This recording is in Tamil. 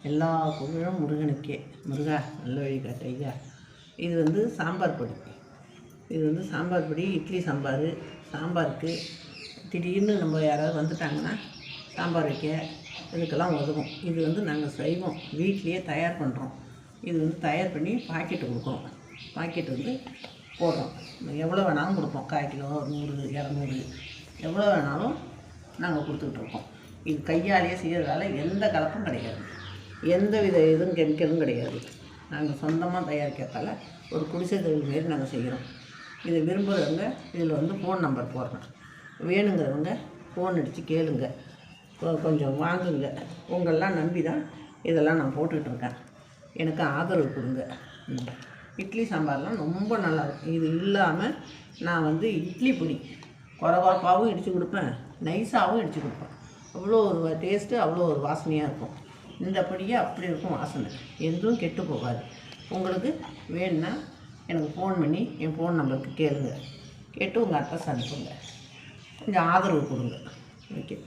எல்லா புகழும் முருகனுக்கே. முருகா நல்ல வழி காட்டு ஐயா. இது வந்து சாம்பார் பொடி. இது வந்து சாம்பார் பொடி, இட்லி சாம்பார், சாம்பாருக்கு திடீர்னு நம்ம யாராவது வந்துட்டாங்கன்னா சாம்பார் வைக்க இதுக்கெல்லாம் உதவும். இது வந்து நாங்கள் செய்வோம், வீட்லேயே தயார் பண்ணுறோம். இது வந்து தயார் பண்ணி பாக்கெட்டு கொடுக்குறோம். பாக்கெட் வந்து போடுறோம். எவ்வளோ வேணாலும் கொடுப்போம். 1/4 கிலோ, 100, 200 எவ்வளோ வேணாலும் நாங்கள் கொடுத்துட்ருக்கோம். இது கையாலேயே செய்கிறதால எந்த கலப்பும் கிடையாது, எந்த வித இதுவும் கெமிக்கலும் கிடையாது. நாங்கள் சொந்தமாக தயாரிக்கிறதால ஒரு குடிசை தொழில் மாரி நாங்கள் செய்கிறோம். இதை விரும்புகிறவங்க இதில் வந்து ஃபோன் நம்பர் போடுறோம். வேணுங்கிறவங்க ஃபோன் அடித்து கேளுங்க, கொஞ்சம் வாங்குங்க. உங்களெலாம் நம்பி தான் இதெல்லாம் நான் போட்டுட்ருக்கேன். எனக்கு ஆதரவு கொடுங்க. இட்லி சாம்பார்லாம் ரொம்ப நல்லாயிருக்கும். இது இல்லாமல் நான் வந்து இட்லி பொடி கொரகொரப்பாகவும் இடித்து கொடுப்பேன், நைஸாகவும் இடித்து கொடுப்பேன். அவ்வளோ ஒரு டேஸ்ட்டு, அவ்வளோ ஒரு வாசனையாக இருக்கும். இந்த பொடியே அப்படி இருக்கும் வாசனை, எதுவும் கெட்டு போகாது. உங்களுக்கு வேணுன்னா எனக்கு ஃபோன் பண்ணி என் ஃபோன் நம்பருக்கு கேளுங்க, கேட்டு உங்கள் அட்ரஸ் அனுப்புங்க. கொஞ்சம் ஆதரவு கொடுங்க. ஓகே.